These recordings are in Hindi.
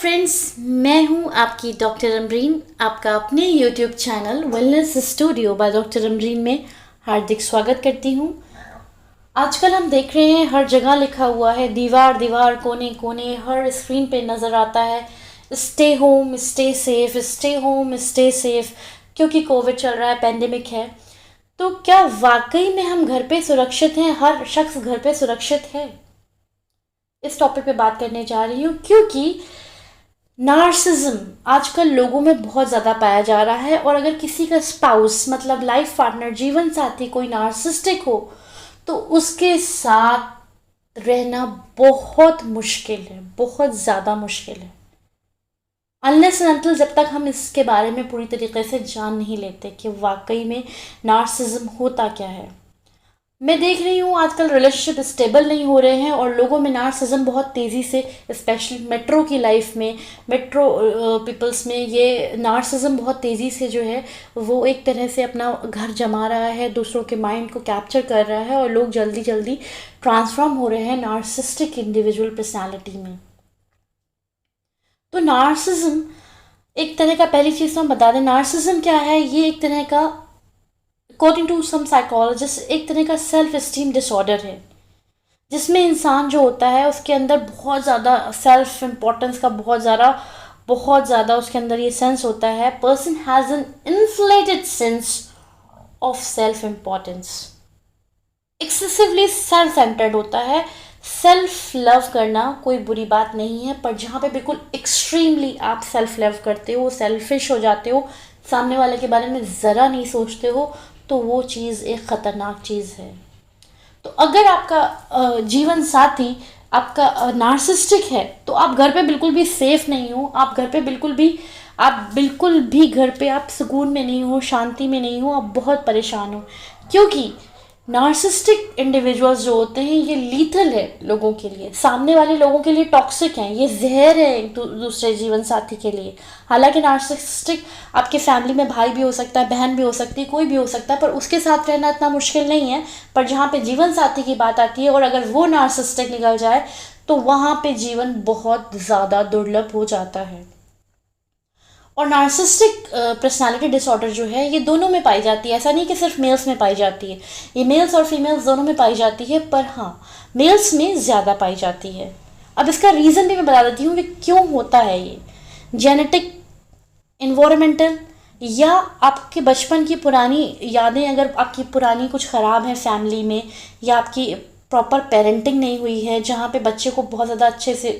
फ्रेंड्स, मैं हूं आपकी डॉक्टर अमरीन। आपका अपने YouTube channel wellness studio by doctor Amreen में हार्दिक स्वागत करती हूं। आजकल हम देख रहे हैं हर जगह लिखा हुआ है, दीवार दीवार कोने कोने हर स्क्रीन पे नज़र आता है, stay home stay safe, stay home stay safe, क्योंकि कोविड चल रहा है, पेंडेमिक है। तो क्या वाकई में हम घर पे सुरक्षित हैं? हर शख्स घर पे सुरक्षित है? इस टॉपिक पे बात करने जा रही हूँ क्योंकि नार्सिज्म आजकल लोगों में बहुत ज़्यादा पाया जा रहा है। और अगर किसी का स्पाउस मतलब लाइफ पार्टनर, जीवन साथी कोई नार्सिस्टिक हो तो उसके साथ रहना बहुत मुश्किल है, बहुत ज़्यादा मुश्किल है, अनलेस एंड अनटिल जब तक हम इसके बारे में पूरी तरीके से जान नहीं लेते कि वाकई में नार्सिज्म होता क्या है। मैं देख रही हूँ आजकल रिलेशनशिप स्टेबल नहीं हो रहे हैं और लोगों में नार्सिज्म बहुत तेज़ी से, स्पेशली मेट्रो की लाइफ में, मेट्रो पीपल्स में ये नार्सिज्म बहुत तेज़ी से जो है वो एक तरह से अपना घर जमा रहा है, दूसरों के माइंड को कैप्चर कर रहा है और लोग जल्दी जल्दी ट्रांसफॉर्म हो रहे हैं नार्सिस्टिक इंडिविजुअल पर्सनैलिटी में। तो नार्सिज्म एक तरह का, पहली चीज़ तो हम बता दें नार्सिज्म क्या है। ये एक तरह का, अकॉर्डिंग टू सम साइकोलॉजिस्ट, एक तरह का सेल्फ एस्टीम डिसऑर्डर है जिसमें इंसान जो होता है उसके अंदर बहुत ज़्यादा सेल्फ इम्पोर्टेंस का बहुत ज़्यादा उसके अंदर ये सेंस होता है। Person has an inflated sense of self importance, excessively self centred होता है। सेल्फ लव करना कोई बुरी बात नहीं है, पर जहाँ पे बिल्कुल एक्सट्रीमली आप सेल्फ लव करते हो, सेल्फिश हो जाते हो, सामने वाले के बारे में ज़रा नहीं सोचते हो, तो वो चीज़ एक ख़तरनाक चीज़ है। तो अगर आपका जीवन साथी आपका नार्सिस्टिक है तो आप घर पे बिल्कुल भी सेफ नहीं हो, आप बिल्कुल भी घर पे आप सुकून में नहीं हो, शांति में नहीं हो, आप बहुत परेशान हो। क्योंकि नार्सिस्टिक इंडिविजुअल्स जो होते हैं ये लीथल है लोगों के लिए, सामने वाले लोगों के लिए टॉक्सिक हैं, ये जहर है एक दूसरे जीवन साथी के लिए। हालांकि नार्सिस्टिक आपके फैमिली में भाई भी हो सकता है, बहन भी हो सकती है, कोई भी हो सकता है, पर उसके साथ रहना इतना मुश्किल नहीं है। पर जहाँ पे जीवन साथी की बात आती है और अगर वो नार्सिस्टिक निकल जाए तो वहाँ पे जीवन बहुत ज़्यादा दुर्लभ हो जाता है। और नार्सिस्टिक पर्सनालिटी डिसऑर्डर जो है ये दोनों में पाई जाती है, ऐसा नहीं कि सिर्फ मेल्स में पाई जाती है, ये मेल्स और फीमेल्स दोनों में पाई जाती है, पर हाँ मेल्स में ज़्यादा पाई जाती है। अब इसका रीज़न भी मैं बता देती हूँ कि क्यों होता है ये। जेनेटिक, इन्वायरमेंटल, या आपके बचपन की पुरानी यादें, अगर आपकी पुरानी कुछ ख़राब है फैमिली में, या आपकी प्रॉपर पेरेंटिंग नहीं हुई है जहाँ पे बच्चे को बहुत ज़्यादा अच्छे से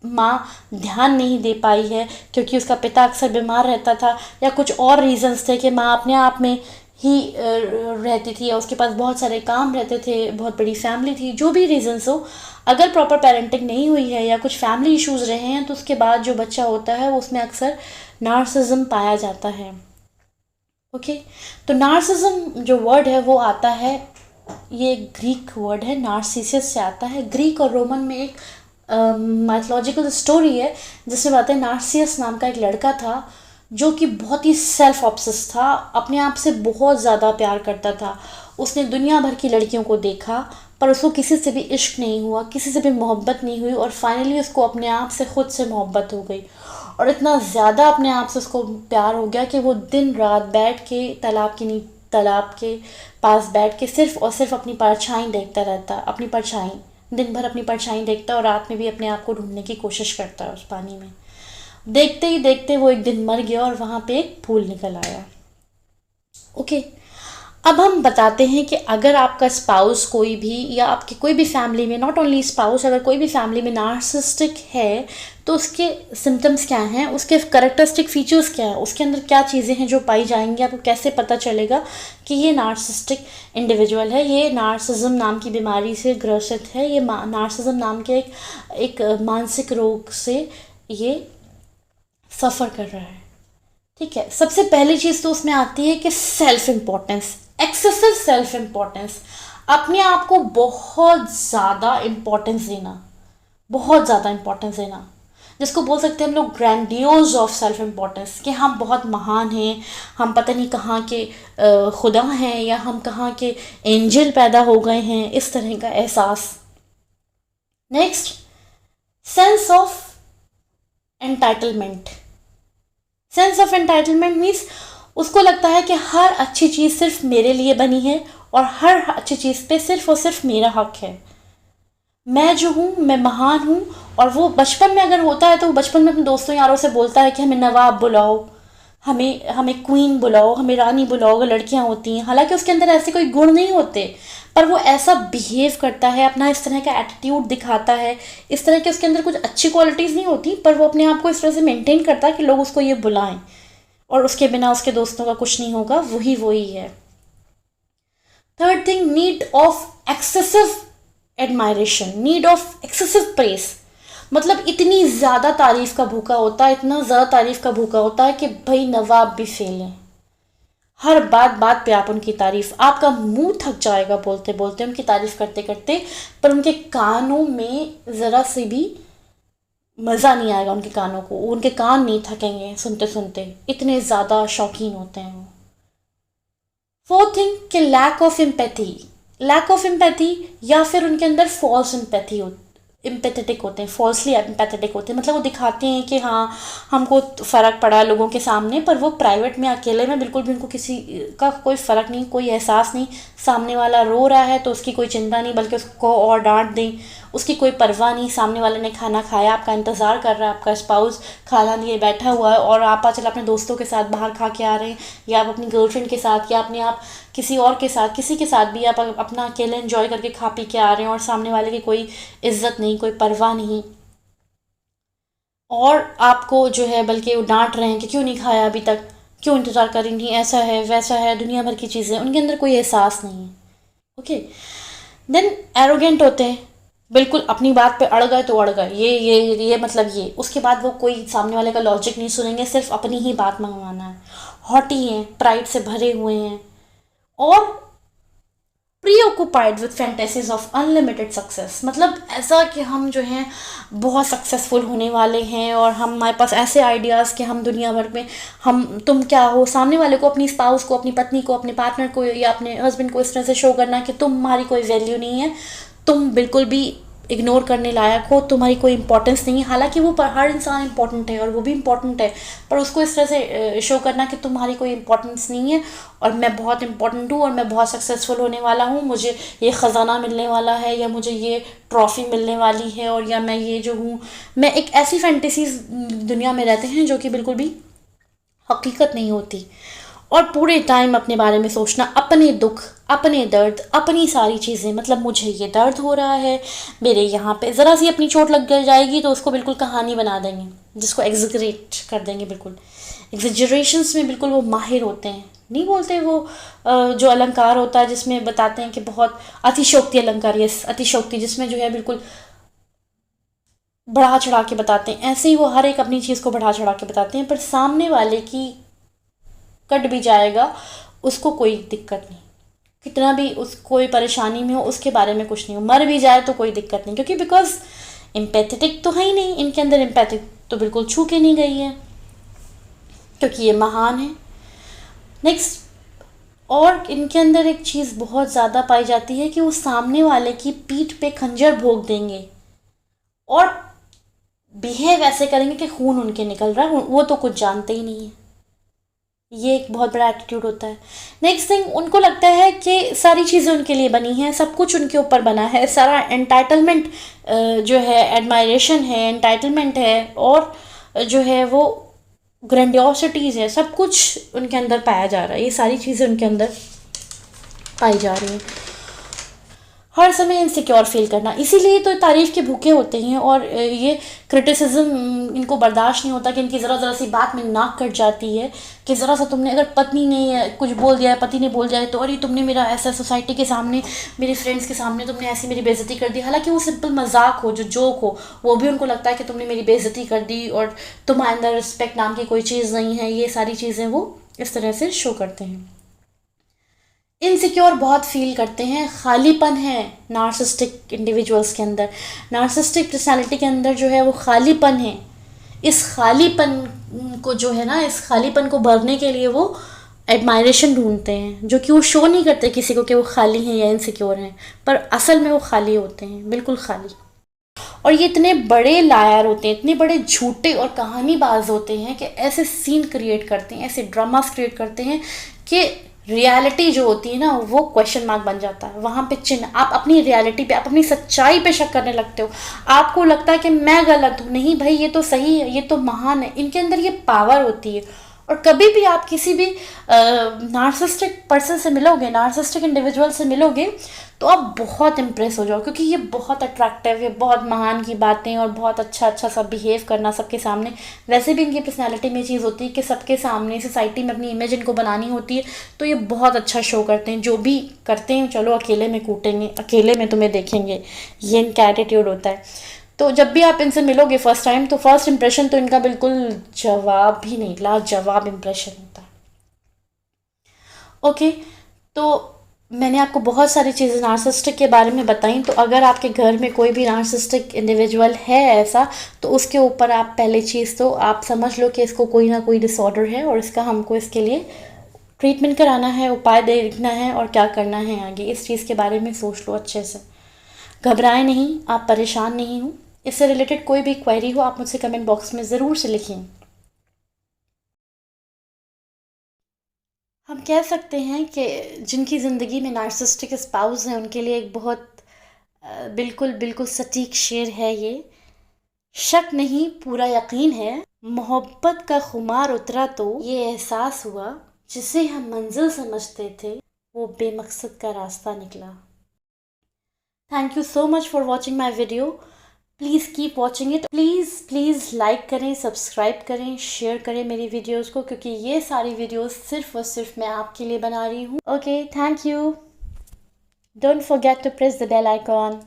माँ ध्यान नहीं दे पाई है क्योंकि उसका पिता अक्सर बीमार रहता था, या कुछ और रीज़न्स थे कि माँ अपने आप में ही रहती थी या उसके पास बहुत सारे काम रहते थे, बहुत बड़ी फैमिली थी, जो भी रीज़न्स हो, अगर प्रॉपर पेरेंटिंग नहीं हुई है या कुछ फैमिली इश्यूज़ रहे हैं तो उसके बाद जो बच्चा होता है उसमें अक्सर नार्सिज्म पाया जाता है। ओके, तो नार्सिज्म जो वर्ड है वो आता है, ये ग्रीक वर्ड है, नार्सिसस से आता है। ग्रीक और रोमन में एक माइथोलॉजिकल स्टोरी है जिसमें बताते हैं नार्सिसस नाम का एक लड़का था जो कि बहुत ही सेल्फ ऑब्सेस था, अपने आप से बहुत ज़्यादा प्यार करता था। उसने दुनिया भर की लड़कियों को देखा पर उसको किसी से भी इश्क नहीं हुआ, किसी से भी मोहब्बत नहीं हुई, और फाइनली उसको अपने आप से खुद से मोहब्बत हो गई। और इतना ज़्यादा अपने आप से उसको प्यार हो गया कि वो दिन रात बैठ के तालाब के पास बैठ के सिर्फ और सिर्फ अपनी परछाई देखता रहता, अपनी परछाई, दिन भर अपनी परछाई देखता और रात में भी अपने आप को ढूंढने की कोशिश करता है उस पानी में। देखते ही देखते वो एक दिन मर गया और वहाँ पे एक फूल निकल आया। ओके, अब हम बताते हैं कि अगर आपका स्पाउस कोई भी, या आपकी कोई भी फैमिली में, नॉट ओनली स्पाउस, अगर कोई भी फैमिली में नार्सिस्टिक है तो उसके सिम्टम्स क्या हैं, उसके करेक्टरिस्टिक फीचर्स क्या हैं, उसके अंदर क्या चीज़ें हैं जो पाई जाएंगी, आपको कैसे पता चलेगा कि ये नार्सिस्टिक इंडिविजुअल है, ये नार्सिज्म नाम की बीमारी से ग्रसित है, ये नार्सिज्म नाम के एक मानसिक रोग से ये सफ़र कर रहा है। ठीक है, सबसे पहली चीज़ तो उसमें आती है कि self importance, excessive self importance, अपने आप को बहुत ज़्यादा इम्पोर्टेंस देना, बहुत ज़्यादा इम्पोर्टेंस देना, जिसको बोल सकते हैं हम लोग ग्रैंडियोज ऑफ सेल्फ इम्पोर्टेंस, कि हम बहुत महान हैं, हम पता नहीं कहाँ के खुदा हैं, या हम कहाँ के एंजल पैदा हो गए हैं, इस तरह का एहसास। Next, sense of entitlement. Sense of entitlement means उसको लगता है कि हर अच्छी चीज़ सिर्फ मेरे लिए बनी है और हर अच्छी चीज़ पे सिर्फ और सिर्फ मेरा हक है। मैं जो हूँ मैं महान हूँ। और वो बचपन में अगर होता है तो वो बचपन में अपने दोस्तों यारों से बोलता है कि हमें नवाब बुलाओ, हमें हमें क्वीन बुलाओ, हमें रानी बुलाओ अगर लड़कियाँ होती हैं। हालांकि उसके अंदर ऐसे कोई गुण नहीं होते, पर वो ऐसा बिहेव करता है, अपना इस तरह का एटीट्यूड दिखाता है, इस तरह के उसके अंदर कुछ अच्छी क्वालिटीज़ नहीं होती, पर वो अपने आप को इस तरह से मेंटेन करता है कि लोग उसको ये बुलाएं और उसके बिना उसके दोस्तों का कुछ नहीं होगा। वही है। Third thing, need of excessive admiration, need of excessive press. मतलब इतनी ज़्यादा तारीफ़ का भूखा होता है, इतना ज़्यादा तारीफ़ का भूखा होता है कि भाई नवाब भी फेल है। हर बात बात पे आप उनकी तारीफ़, आपका मुंह थक जाएगा बोलते बोलते उनकी तारीफ़ करते करते, पर उनके कानों में ज़रा सी भी मज़ा नहीं आएगा। उनके कानों को, उनके कान नहीं थकेंगे सुनते सुनते, इतने ज़्यादा शौकीन होते हैं वो। फोर्थ थिंग कि लैक ऑफ एम्पैथी या फिर उनके अंदर फॉल्स एम्पैथेटिक होते हैं, फॉल्सली एम्पैथेटिक होते हैं। मतलब वो दिखाते हैं कि हाँ हमको फ़र्क पड़ा लोगों के सामने, पर वो प्राइवेट में अकेले में बिल्कुल भी उनको किसी का कोई फ़र्क नहीं, कोई एहसास नहीं। सामने वाला रो रहा है तो उसकी कोई चिंता नहीं, बल्कि उसको और डांट दें, उसकी कोई परवाह नहीं। सामने वाले ने खाना खाया, आपका इंतज़ार कर रहा है, आपका स्पाउस खाना लिए बैठा हुआ है और आप चल अपने दोस्तों के साथ बाहर खा के आ रहे हैं, या आप अपनी गर्लफ्रेंड के साथ, या अपने आप किसी और के साथ, किसी के साथ भी आप अपना अकेले एंजॉय करके खा पी के आ रहे हैं और सामने वाले की कोई इज्जत नहीं, कोई परवाह नहीं, और आपको जो है बल्कि वो डांट रहे हैं कि क्यों नहीं खाया अभी तक, क्यों इंतज़ार कर रही थी, ऐसा है वैसा है, दुनिया भर की चीज़ें। उनके अंदर कोई एहसास नहीं है। ओके। देन एरोगेंट होते हैं, बिल्कुल अपनी बात पे अड़ गए तो अड़ गए, ये मतलब ये, उसके बाद वो कोई सामने वाले का लॉजिक नहीं सुनेंगे, सिर्फ अपनी ही बात मंगवाना है। हॉटी हैं, प्राइड से भरे हुए हैं, और preoccupied with fantasies of unlimited success. मतलब ऐसा कि हम जो हैं बहुत सक्सेसफुल होने वाले हैं और हमारे पास ऐसे आइडियाज़ कि हम दुनिया भर में, तुम क्या हो, सामने वाले को, अपनी स्पाउस को, अपनी पत्नी को, अपने पार्टनर को या अपने हस्बैंड को इस तरह से शो करना कि तुम्हारी कोई वैल्यू नहीं है, तुम बिल्कुल भी इग्नोर करने लायक हो, तुम्हारी कोई इंपॉर्टेंस नहीं है। हालांकि वो हर इंसान इंपॉर्टेंट है और वो भी इंपॉर्टेंट है, पर उसको इस तरह से शो करना कि तुम्हारी कोई इंपॉर्टेंस नहीं है और मैं बहुत इंपॉर्टेंट हूँ और मैं बहुत सक्सेसफुल होने वाला हूँ, मुझे ये ख़जाना मिलने वाला है, या मुझे ये ट्रॉफ़ी मिलने वाली है, और या मैं ये जो हूँ, मैं एक ऐसी फैंटेसीज दुनिया में रहते हैं जो कि बिल्कुल भी हकीकत नहीं होती। और पूरे टाइम अपने बारे में सोचना, अपने दुख, अपने दर्द, अपनी सारी चीज़ें। मतलब मुझे ये दर्द हो रहा है, मेरे यहाँ पे ज़रा सी अपनी चोट लग जाएगी तो उसको बिल्कुल कहानी बना देंगे, जिसको एग्जैगरेट कर देंगे। बिल्कुल एग्जैजरेशंस में बिल्कुल वो माहिर होते हैं। नहीं बोलते वो जो अलंकार होता है जिसमें बताते हैं कि बहुत अतिशोक्ति अलंकार, यस अतिशोक्ति, जिसमें जो है बिल्कुल बढ़ा चढ़ा के बताते हैं, ऐसे ही वो हर एक अपनी चीज़ को बढ़ा चढ़ा के बताते हैं, पर सामने वाले की कट भी जाएगा, उसको कोई दिक्कत नहीं, कितना भी उस कोई परेशानी में हो उसके बारे में कुछ नहीं हो, मर भी जाए तो कोई दिक्कत नहीं, क्योंकि बिकॉज एम्पैथेटिक तो है ही नहीं इनके अंदर, एम्पैथिक तो बिल्कुल छू के नहीं गई है, क्योंकि ये महान है। नेक्स्ट, और इनके अंदर एक चीज़ बहुत ज़्यादा पाई जाती है कि वो सामने वाले की पीठ पे खंजर भोंक देंगे और बिहेव ऐसे करेंगे कि खून उनके निकल रहा है, वो तो कुछ जानते ही नहीं है। ये एक बहुत बड़ा एटीट्यूड होता है। नेक्स्ट थिंग, उनको लगता है कि सारी चीज़ें उनके लिए बनी हैं, सब कुछ उनके ऊपर बना है, सारा एंटाइटलमेंट जो है, एडमायरेशन है, एंटाइटलमेंट है, और जो है वो ग्रैंडियोसिटीज़ है, सब कुछ उनके अंदर पाया जा रहा है, ये सारी चीज़ें उनके अंदर पाई जा रही हैं। हर समय इनसिक्योर फील करना, इसीलिए तो तारीफ़ के भूखे होते हैं, और ये क्रिटिसिज्म इनको बर्दाश्त नहीं होता कि इनकी ज़रा सी बात में नाक कट जाती है कि ज़रा सा तुमने, अगर पत्नी ने कुछ बोल दिया है, पति ने बोल दिया है, तो अरे तुमने मेरा ऐसा सोसाइटी के सामने, मेरे फ्रेंड्स के सामने तुमने ऐसी मेरी बेइज्जती कर दी। हालांकि वो सिंपल मजाक हो, जो जोक हो, वो भी उनको लगता है कि तुमने मेरी बेइज्जती कर दी और तुम्हारे अंदर रिस्पेक्ट नाम की कोई चीज़ नहीं है। ये सारी चीज़ें वो इस तरह से शो करते हैं। इनसिक्योर बहुत फील करते हैं, खालीपन है नार्सिसिस्टिक इंडिविजुअल्स के अंदर, नार्सिसिस्टिक पर्सनालिटी के अंदर जो है वो खालीपन है। इस खालीपन को जो है ना, इस खालीपन को भरने के लिए वो एडमायरेशन ढूंढते हैं, जो कि वो शो नहीं करते किसी को कि वो खाली हैं या इनसिक्योर हैं, पर असल में वो खाली होते हैं, बिल्कुल खाली। और ये इतने बड़े लायर होते हैं, इतने बड़े झूठे और कहानीबाज होते हैं कि ऐसे सीन क्रिएट करते हैं, ऐसे ड्रामास क्रिएट करते हैं कि रियलिटी जो होती है ना वो क्वेश्चन मार्क बन जाता है। वहाँ पे चिन्ह, आप अपनी रियलिटी पे, आप अपनी सच्चाई पे शक करने लगते हो। आपको लगता है कि मैं गलत हूँ, नहीं भाई ये तो सही है, ये तो महान है। इनके अंदर ये पावर होती है। और कभी भी आप किसी भी नार्सिस्टिक पर्सन से मिलोगे, नार्सिस्टिक इंडिविजुअल से मिलोगे, तो आप बहुत इम्प्रेस हो जाओ, क्योंकि ये बहुत अट्रैक्टिव है, बहुत महान की बातें और बहुत अच्छा अच्छा सब बिहेव करना सबके सामने। वैसे भी इनकी पर्सनैलिटी में चीज़ होती है कि सबके सामने सोसाइटी में अपनी इमेज इनको बनानी होती है, तो ये बहुत अच्छा शो करते हैं। जो भी करते हैं, चलो अकेले में कूटेंगे, अकेले में तुम्हें देखेंगे, ये इनका एटीट्यूड होता है। तो जब भी आप इनसे मिलोगे फर्स्ट टाइम, तो फर्स्ट इंप्रेशन तो इनका बिल्कुल जवाब ही नहीं, लाजवाब इंप्रेशन होता है। ओके, तो मैंने आपको बहुत सारी चीज़ें नार्सिसिस्टिक के बारे में बताई। तो अगर आपके घर में कोई भी नार्सिसिस्टिक इंडिविजुअल है ऐसा, तो उसके ऊपर आप पहले चीज़ तो आप समझ लो कि इसको कोई ना कोई डिसऑर्डर है और इसका हमको इसके लिए ट्रीटमेंट कराना है, उपाय देखना है और क्या करना है आगे। इस चीज़ के बारे में सोच लो अच्छे से। घबराएं नहीं, आप परेशान नहीं हो। इससे रिलेटेड कोई भी क्वेरी हो आप मुझसे कमेंट बॉक्स में ज़रूर से लिखिए। हम कह सकते हैं कि जिनकी ज़िंदगी में नार्सिसिस्टिक स्पाउस हैं उनके लिए एक बहुत बिल्कुल बिल्कुल सटीक शेर है ये। शक नहीं, पूरा यकीन है, मोहब्बत का खुमार उतरा तो ये एहसास हुआ, जिसे हम मंजिल समझते थे वो बेमकसद का रास्ता निकला। Thank you so much for watching my video. Please keep watching it. Please like करें, सब्सक्राइब करें, शेयर करें मेरी वीडियोस को, क्योंकि ये सारी वीडियोस सिर्फ और सिर्फ मैं आपके लिए बना रही हूँ। Okay, thank you. Don't forget to press the bell icon.